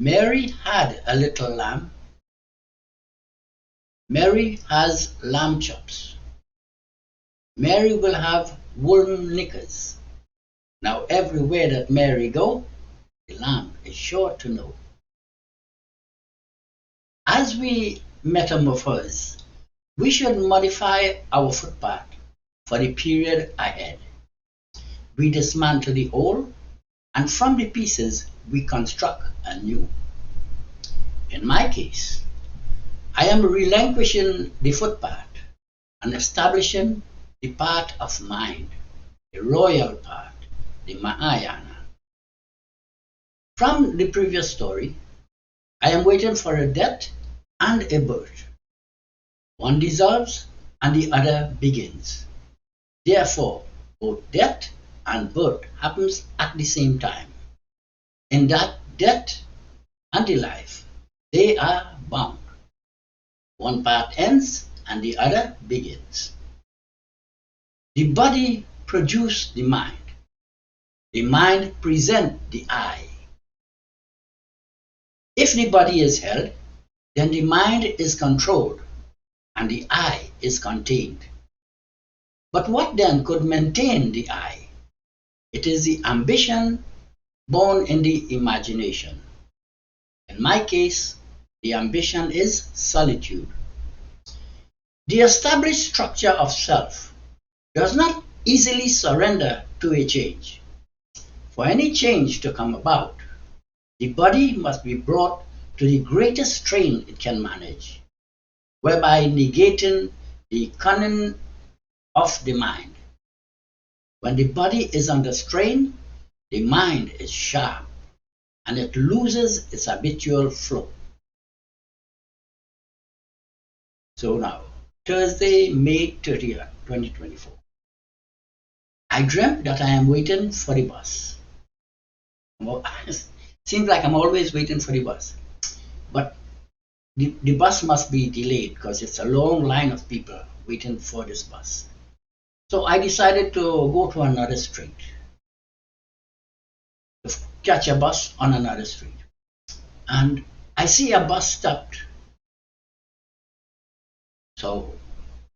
Mary had a little lamb. Mary has lamb chops. Mary will have woolen knickers. Now everywhere that Mary go, the lamb is sure to know. As we metamorphose, we should modify our footpath for the period ahead. We dismantle the old, and from the pieces we construct a new. In my case, I am relinquishing the footpath and establishing the path of mind, the royal path, the Mahayana. From the previous story, I am waiting for a death and a birth. One dissolves and the other begins. Therefore, both death and birth happens at the same time. In that death and the life, they are bound. One part ends and the other begins. The body produces the mind. The mind presents the I. If the body is held, then the mind is controlled and the I is contained. But what then could maintain the I? It is the ambition born in the imagination. In my case, the ambition is solitude. The established structure of self does not easily surrender to a change. For any change to come about, the body must be brought to the greatest strain it can manage, whereby negating the cunning of the mind. When the body is under strain, the mind is sharp and it loses its habitual flow. So now, Thursday, May 30th, 2024. I dreamt that I am waiting for the bus. Seems like I'm always waiting for the bus. But the bus must be delayed because it's a long line of people waiting for this bus. So I decided to go to another street, to catch a bus on another street. And I see a bus stopped. So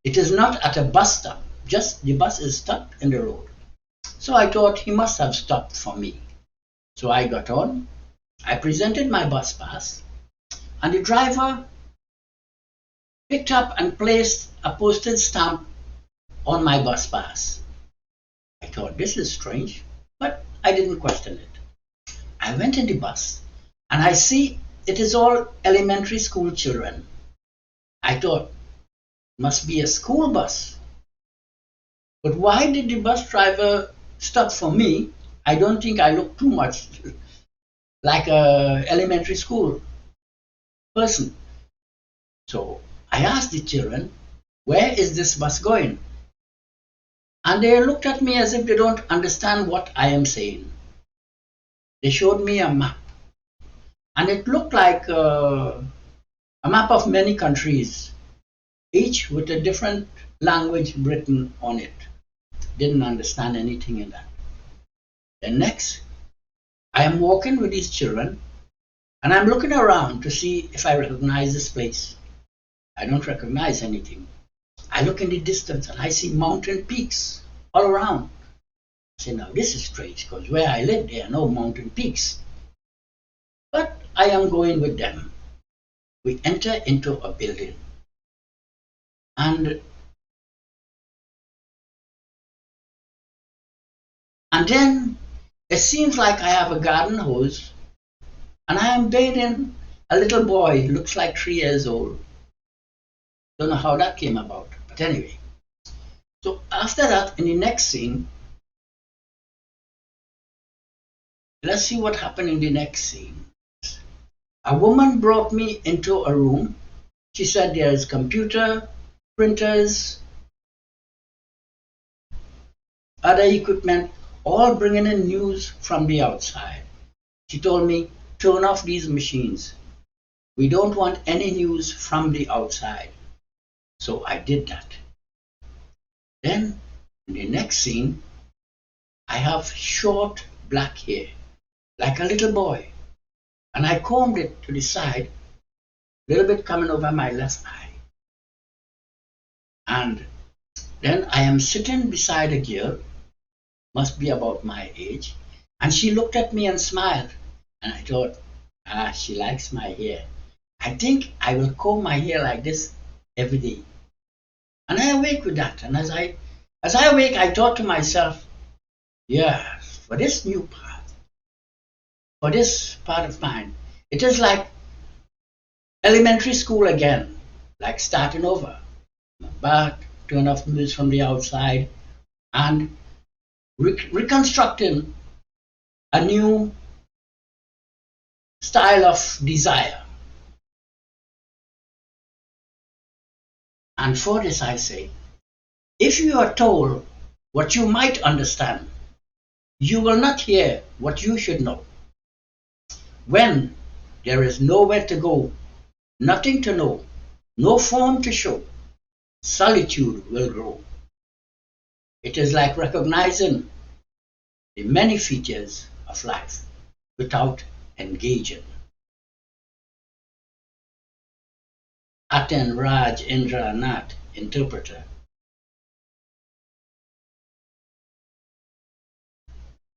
it is not at a bus stop, just the bus is stopped in the road. So I thought he must have stopped for me. So I got on, I presented my bus pass, and the driver picked up and placed a postage stamp on my bus pass. I thought, this is strange, but I didn't question it. I went in the bus and I see it is all elementary school children. I thought, it must be a school bus. But why did the bus driver stop for me? I don't think I look too much like an elementary school person. So I asked the children, where is this bus going? And they looked at me as if they don't understand what I am saying. They showed me a map. And it looked like a map of many countries, each with a different language written on it. Didn't understand anything in that. Then next, I am walking with these children and I'm looking around to see if I recognize this place. I don't recognize anything. I look in the distance and I see mountain peaks all around. I say, now this is strange because where I live there are no mountain peaks. But I am going with them. We enter into a building. And then it seems like I have a garden hose and I am bathing a little boy, looks like 3 years old. Don't know how that came about, but anyway. So after that, in the next scene, let's see what happened in the next scene. A woman brought me into a room. She said there's computer, printers, other equipment, all bringing in news from the outside. She told me, turn off these machines. We don't want any news from the outside. So I did that. Then, in the next scene, I have short black hair, like a little boy. and I combed it to the side, a little bit coming over my left eye. And then I am sitting beside a girl, must be about my age, and she looked at me and smiled. And I thought, she likes my hair. I think I will comb my hair like this every day. And I awake with that. And as I awake, I thought to myself, yeah, for this new path, for this part of mine, it is like elementary school again, like starting over. Back, turn off the news from the outside, and reconstructing a new style of desire. And for this I say, if you are told what you might understand, you will not hear what you should know. When there is nowhere to go, nothing to know, no form to show, solitude will grow. It is like recognizing the many features of life without engaging. Atan Raj Indra Nath, interpreter.